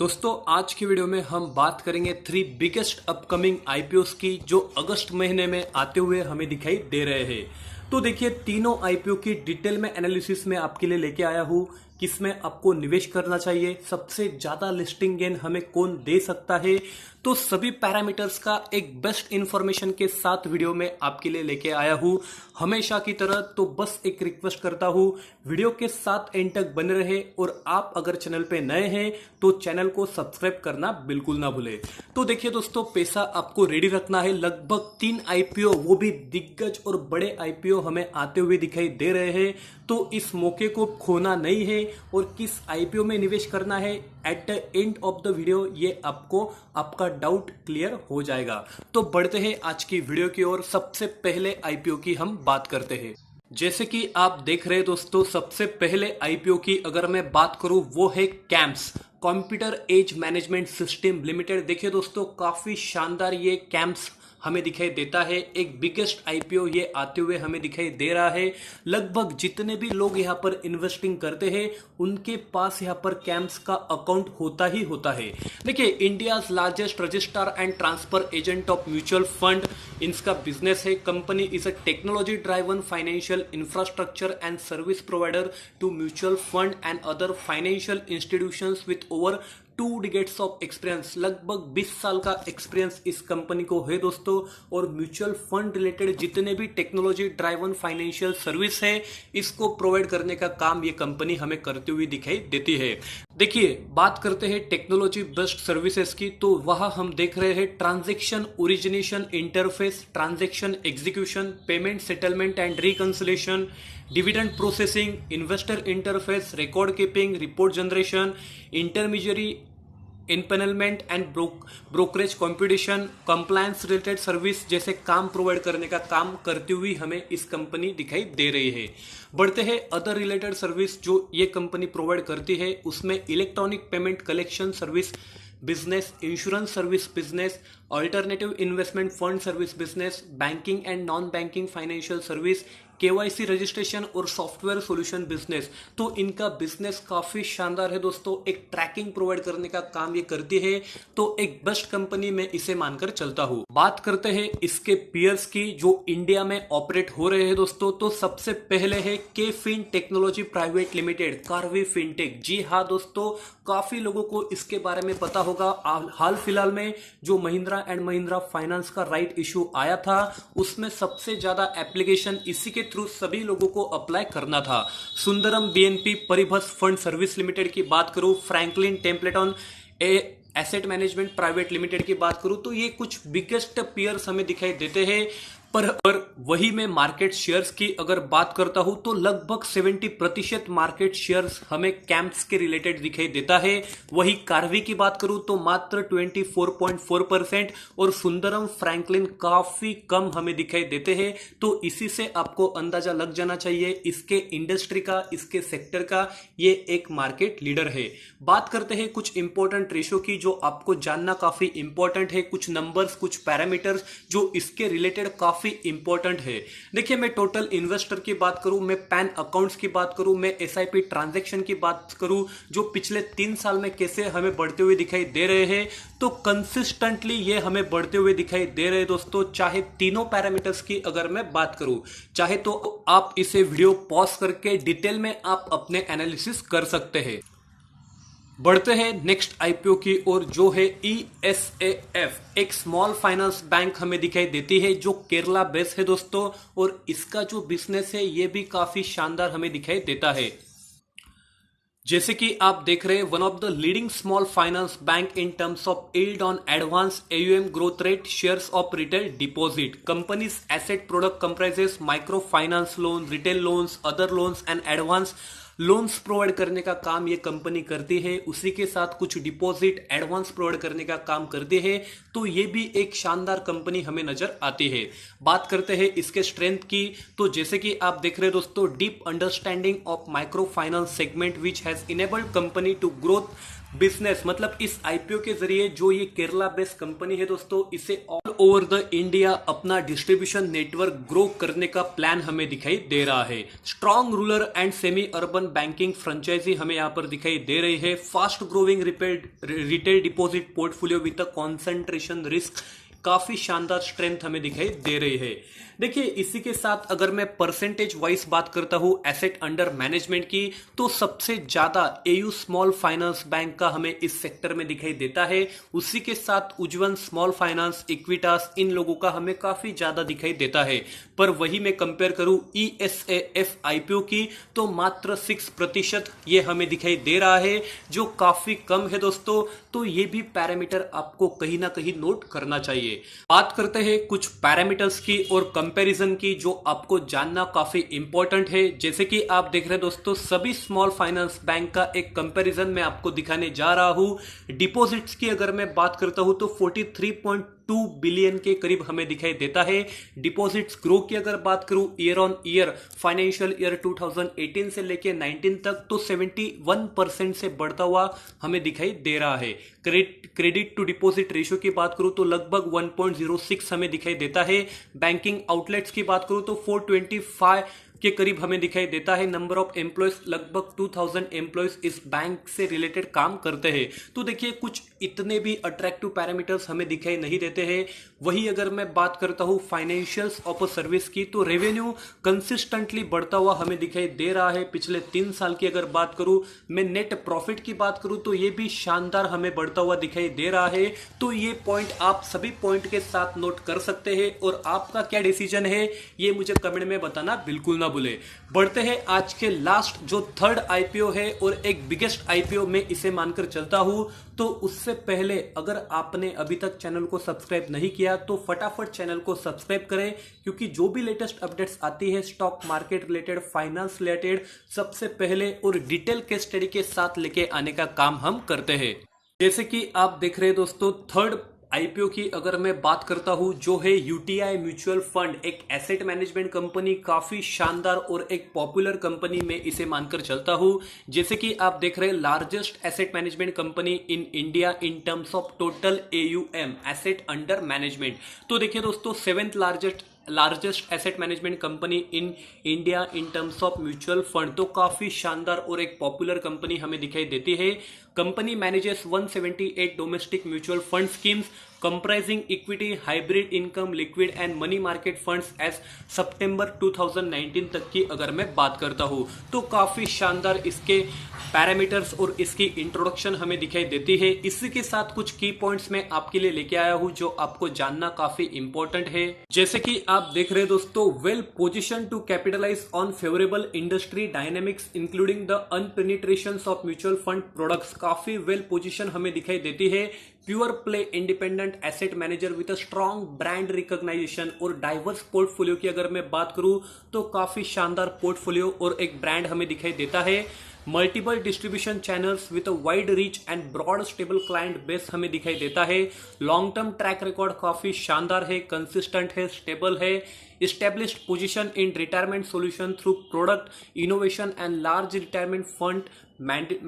दोस्तों आज की वीडियो में हम बात करेंगे 3 बिगेस्ट अपकमिंग आईपीओस की जो अगस्त महीने में आते हुए हमें दिखाई दे रहे हैं। तो देखिए तीनों आईपीओ की डिटेल में एनालिसिस में आपके लिए लेके आया हूँ। किसमें आपको निवेश करना चाहिए, सबसे ज्यादा लिस्टिंग गेन हमें कौन दे सकता है, तो सभी पैरामीटर्स का एक बेस्ट इंफॉर्मेशन के साथ वीडियो में आपके लिए लेके आया हूँ। हमेशा की तरह तो बस एक रिक्वेस्ट करता हूँ, वीडियो के साथ एंड तक बने रहे और आप अगर चैनल पे नए हैं तो चैनल को सब्सक्राइब करना बिल्कुल ना भूले। तो देखिए दोस्तों, पैसा आपको रेडी रखना है। लगभग 3 आईपीओ, वो भी दिग्गज और बड़े आईपीओ हमें आते हुए दिखाई दे रहे हैं, तो इस मौके को खोना नहीं है। और किस आईपीओ में निवेश करना है, at the end of the video ये आपको आपका डाउट क्लियर हो जाएगा। तो बढ़ते हैं आज की वीडियो की ओर। सबसे पहले आईपीओ की हम बात करते हैं। जैसे कि आप देख रहे हैं दोस्तों, सबसे पहले आईपीओ की अगर मैं बात करूं वो है CAMS, computer age management system limited. देखिए दोस्तों, काफी शानदार ये कैम्स हमें दिखाई देता है। एक बिगेस्ट आईपीओ ये आते हुए हमें दिखाई दे रहा है। लगभग जितने भी लोग यहाँ पर इन्वेस्टिंग करते हैं उनके पास यहाँ पर कैम्स का अकाउंट होता ही होता है। देखिए, India's largest registrar and transfer agent of mutual fund इनका बिजनेस है। Company is a technology driven financial infrastructure and service provider to mutual fund and other financial institutions with over 2 decades of experience. लगभग 20 साल का experience इस company को है दोस्तों। और म्यूचुअल फंड रिलेटेड जितने भी टेक्नोलॉजी ड्राइवन फाइनेंशियल सर्विस है इसको प्रोवाइड करने का काम ये कंपनी हमें करती हुई दिखाई देती है। देखिए, बात करते हैं टेक्नोलॉजी बेस्ड सर्विसेज की, तो वहां हम देख रहे हैं transaction origination interface, transaction execution, payment settlement and reconciliation, dividend processing, investor interface, record keeping, report generation, intermediary empanelment and brokerage computation, compliance related service जैसे काम प्रोवाइड करने का काम करती हुई हमें इस कंपनी दिखाई दे रही है। बढ़ते हैं अदर रिलेटेड सर्विस जो ये कंपनी प्रोवाइड करती है, उसमें electronic payment collection service business, insurance service business, alternative investment fund service business, banking and non banking financial service, KYC registration और सॉफ्टवेयर सॉल्यूशन बिजनेस। तो इनका बिजनेस काफी शानदार है दोस्तों। एक ट्रैकिंग प्रोवाइड करने का काम ये करती है, तो एक बेस्ट कंपनी में इसे मानकर चलता हूं। बात करते हैं इसके पीयर्स की जो इंडिया में ऑपरेट हो रहे हैं दोस्तों। तो सबसे पहले है K fin technology private limited, Karvy fintech. जी हाँ दोस्तों, काफी लोगों को इसके बारे में पता होगा। हाल फिलहाल में जो महिंद्रा एंड महिंद्रा फाइनेंस का राइट इशू आया था उसमें सबसे ज्यादा एप्लीकेशन इसी के थ्रू सभी लोगों को अप्लाई करना था। Sundaram BNP Paribas fund service limited की बात करूं, Franklin Templeton asset management private limited की बात करूं, तो ये कुछ बिगेस्ट पीयर्स हमें दिखाई देते हैं। पर वही मैं मार्केट शेयर्स की अगर बात करता हूं तो लगभग 70% मार्केट शेयर्स हमें कैम्प्स के रिलेटेड दिखाई देता है। वही कार्वी की बात करूं तो मात्र 24.4% और सुंदरम फ्रैंकलिन काफी कम हमें दिखाई देते हैं। तो इसी से आपको अंदाजा लग जाना चाहिए इसके इंडस्ट्री का, इसके सेक्टर का, ये एक मार्केट लीडर है। बात करते हैं कुछ इंपॉर्टेंट रेशो की जो आपको जानना काफी इंपॉर्टेंट है। कुछ नंबर्स, कुछ पैरामीटर्स जो इसके रिलेटेड काफी इंपॉर्टेंट है। देखिए, मैं टोटल इन्वेस्टर की बात करूं, मैं पैन अकाउंट्स की बात करूं, मैं एसआईपी ट्रांजैक्शन की बात करूं जो पिछले 3 साल में कैसे हमें बढ़ते हुए दिखाई दे रहे हैं, तो कंसिस्टेंटली ये हमें बढ़ते हुए दिखाई दे रहे हैं दोस्तों। चाहे तीनों पैरामीटर्स की अगर मैं बात करूं, चाहे तो आप इसे वीडियो पॉज करके डिटेल में आप अपने एनालिसिस कर सकते हैं। बढ़ते हैं नेक्स्ट आईपीओ की ओर जो है ईएसएएफ, एक स्मॉल फाइनेंस बैंक हमें दिखाई देती है जो केरला बेस्ड है दोस्तों। और इसका जो बिजनेस है ये भी काफी शानदार हमें दिखाई देता है। जैसे कि आप देख रहे हैं, one of the leading small finance bank in terms of yield on advance AUM growth rate, shares of retail deposit. Companies asset product comprises micro finance loan, retail loans, other loans and advance loans provide करने का काम ये company करती है। उसी के साथ कुछ डिपॉजिट, एडवांस प्रोवाइड करने का काम करती है। तो ये भी एक शानदार कंपनी हमें नजर आती है। बात करते हैं इसके स्ट्रेंथ की, तो जैसे कि आप देख रहे हैं दोस्तों, deep understanding of micro finance segment which has enabled company to growth business, मतलब इस आईपीओ के जरिए जो ये केरला बेस्ड कंपनी है दोस्तों, इसे ऑल ओवर द इंडिया अपना डिस्ट्रीब्यूशन नेटवर्क ग्रो करने का प्लान हमें दिखाई दे रहा है। Strong rural and semi urban banking franchise हमें यहाँ पर दिखाई दे रही है। Fast growing retail deposit portfolio with a concentration risk, काफी शानदार स्ट्रेंथ हमें दिखाई दे रही है। देखिए इसी के साथ अगर मैं परसेंटेज वाइज बात करता हूं एसेट अंडर मैनेजमेंट की, तो सबसे ज्यादा एयू स्मॉल फाइनेंस बैंक का हमें इस सेक्टर में दिखाई देता है। उसी के साथ उज्जवल स्मॉल फाइनेंस, इक्विटास, इन लोगों का हमें काफी ज्यादा दिखाई देता है। पर वही मैं कंपेयर करूं ईएसएएफ आईपीओ की, तो मात्र 6% ये हमें दिखाई दे रहा है, जो काफी कम है दोस्तों। तो ये भी पैरामीटर आपको कहीं ना कहीं नोट करना चाहिए। बात करते हैं कुछ पैरामीटर्स की और कंपैरिजन की, जो आपको जानना काफी इंपॉर्टेंट है। जैसे कि आप देख रहे हैं दोस्तों, सभी स्मॉल फाइनेंस बैंक का एक कंपैरिजन मैं आपको दिखाने जा रहा हूं। डिपॉजिट्स की अगर मैं बात करता हूं तो 43.2 बिलियन के करीब हमें दिखाई देता है। डिपॉजिट्स ग्रो की अगर बात करूं year on year, financial year 2018 से लेके 19 तक, तो 71% से बढ़ता हुआ हमें दिखाई दे रहा है। क्रेडिट टू डिपॉजिट रेशियो की बात करूं तो लगभग 1.06 हमें दिखाई देता है। बैंकिंग आउटलेट्स की बात करूं तो 425 के करीब हमें दिखाई देता है। नंबर ऑफ एम्प्लॉयज, लगभग 2000 एम्प्लॉयज इस बैंक से रिलेटेड काम करते हैं। तो देखिए कुछ इतने भी अट्रैक्टिव पैरामीटर्स हमें दिखाई नहीं देते हैं। वही अगर मैं बात करता हूं फाइनेंशियल्स ऑफ अ सर्विस की, तो रेवेन्यू कंसिस्टेंटली बढ़ता हुआ हमें दिखाई दे रहा है। पिछले 3 साल की अगर बात करूं, मैं नेट प्रॉफिट की बात करूं तो ये भी शानदार हमें बढ़ता हुआ दिखाई दे रहा है। तो ये पॉइंट आप सभी पॉइंट के साथ नोट कर सकते हैं, और आपका क्या डिसीजन है ये मुझे कमेंट में बताना बिल्कुल ना भूले। बढ़ते हैं आज के लास्ट जो थर्ड आईपीओ है और एक बिगेस्ट आईपीओ में इसे मानकर चलता हूं। तो उससे पहले अगर आपने अभी तक चैनल को सब्सक्राइब नहीं किया तो फटाफट चैनल को सब्सक्राइब करें, क्योंकि जो भी लेटेस्ट अपडेट्स आती है stock market related, finance related, सबसे पहले और डिटेल केस स्टडी के साथ लेके आने का काम हम करते हैं। जैसे कि आप देख रहे हैं दोस्तों, थर्ड आईपीओ की अगर मैं बात करता हूं, जो है यूटीआई म्यूचुअल फंड, एक एसेट मैनेजमेंट कंपनी, काफी शानदार और एक पॉपुलर कंपनी में इसे मानकर चलता हूं। जैसे कि आप देख रहे हैं, largest asset management company in India in terms of total AUM, asset under management. तो देखिए दोस्तों, 7th largest asset management company in India in terms of mutual fund, तो काफी शानदार और एक पॉपुलर कंपनी हमें दिखाई देती है। Company manages 178 domestic mutual fund schemes comprising equity, hybrid income, liquid and money market funds as सितंबर 2019 तक की अगर मैं बात करता हूं, तो काफी शानदार इसके पैरामीटर्स और इसकी इंट्रोडक्शन हमें दिखाई देती है। इसी के साथ कुछ की पॉइंट्स मैं आपके लिए लेके आया हूं जो आपको जानना काफी इंपॉर्टेंट है। जैसे कि आप देख रहे हैं दोस्तों, well position to capitalise on favourable industry dynamics including the underpenetration of mutual fund products, काफी वेल पोजिशन हमें दिखाई देती है। Pure play independent asset manager with a strong brand recognition और डाइवर्स पोर्टफोलियो की अगर मैं बात करूं तो काफी शानदार पोर्टफोलियो और एक ब्रांड हमें दिखाई देता है। Multiple distribution channels with a wide reach and broad stable client base हमें दिखाई देता है। लॉन्ग टर्म ट्रैक रिकॉर्ड काफी शानदार है, कंसिस्टेंट है, स्टेबल है। established position in retirement solution through product innovation and large retirement fund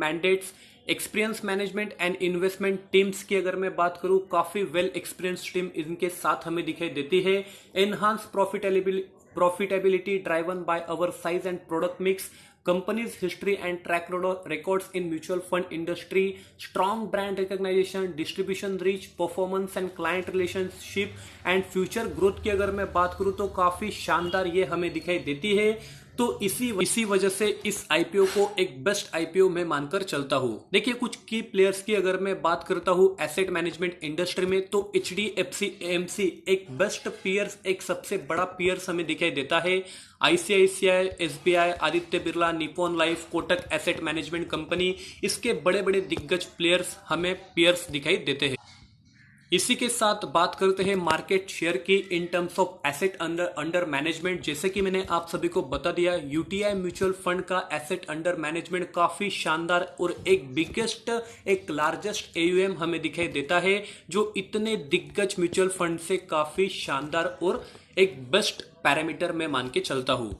mandates। Experience management and investment teams की अगर मैं बात करूं, काफी वेल एक्सपीरियंस टीम इनके साथ हमें दिखाई देती है। Enhance profitability driven by our size and product mix, company's history and track records in mutual fund industry, strong brand recognition, distribution reach, performance and client relationship and future growth की अगर मैं बात करूं तो काफी शानदार ये हमें दिखाई देती है। तो इसी वजह से इस आईपीओ को एक बेस्ट आईपीओ में मानकर चलता हूं। देखिए कुछ की प्लेयर्स की अगर मैं बात करता हूं एसेट मैनेजमेंट इंडस्ट्री में, तो एचडीएफसी एएमसी एक बेस्ट पीयर्स, एक सबसे बड़ा पीयर्स हमें दिखाई देता है। ICICI, SBI, Aditya Birla, Nippon life, Kotak asset management company, इसके बड़े बड़े दिग्गज प्लेयर्स हमें पीयर्स दिखाई देते हैं। इसी के साथ बात करते हैं मार्केट शेयर की in terms of asset under management. जैसे कि मैंने आप सभी को बता दिया, यूटीआई म्यूचुअल फंड का एसेट अंडर मैनेजमेंट काफी शानदार और एक बिगेस्ट, एक लार्जेस्ट एयूएम हमें दिखाई देता है, जो इतने दिग्गज म्यूचुअल फंड से काफी शानदार और एक बेस्ट पैरामीटर में मान के चलता हूं।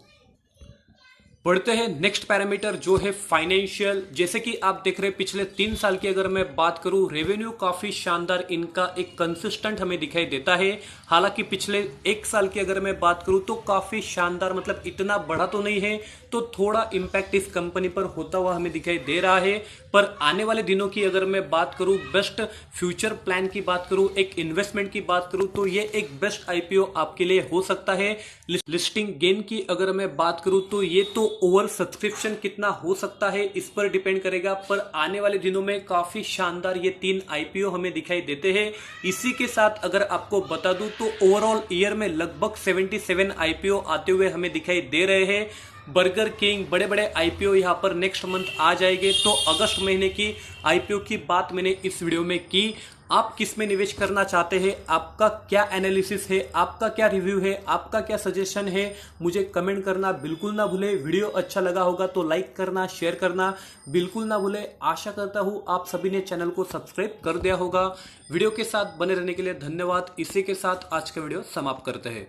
बढ़ते हैं नेक्स्ट पैरामीटर जो है फाइनेंशियल। जैसे कि आप देख रहे हैं पिछले 3 साल की अगर मैं बात करूं, रेवेन्यू काफी शानदार इनका एक कंसिस्टेंट हमें दिखाई देता है। हालांकि पिछले 1 साल की अगर मैं बात करूं तो काफी शानदार, मतलब इतना बड़ा तो नहीं है, तो थोड़ा इंपैक्ट इस कंपनी पर होता हुआ हमें दिखाई दे रहा है। पर आने वाले दिनों की अगर मैं बात करूं, बेस्ट फ्यूचर प्लान की बात करूं, एक इन्वेस्टमेंट की बात करूं, तो ये एक बेस्ट आईपीओ आपके लिए हो सकता है। लिस्टिंग गेन की अगर मैं बात करूं तो ये तो ओवर सब्सक्रिप्शन कितना हो सकता है इस पर डिपेंड करेगा, पर आने वाले दिनों में काफी शानदार ये 3 आईपीओ हमें दिखाई देते हैं। इसी के साथ अगर आपको बता दूं तो ओवरऑल ईयर में लगभग 77 आईपीओ आते हुए हमें दिखाई दे रहे हैं। बर्गर किंग, बड़े बड़े आईपीओ यहां पर नेक्स्ट मंथ आ जाएंगे। तो अगस्त महीने की आईपीओ की बात मैंने इस वीडियो में की। आप किस में निवेश करना चाहते हैं, आपका क्या एनालिसिस है, आपका क्या रिव्यू है, आपका क्या सजेशन है, मुझे कमेंट करना बिल्कुल ना भूले। वीडियो अच्छा लगा होगा तो लाइक करना, शेयर करना बिल्कुल ना भूले। आशा करता हूं आप सभी ने चैनल को सब्सक्राइब कर दिया होगा। वीडियो के साथ बने रहने के लिए धन्यवाद। इसी के साथ आज का वीडियो समाप्त करते हैं।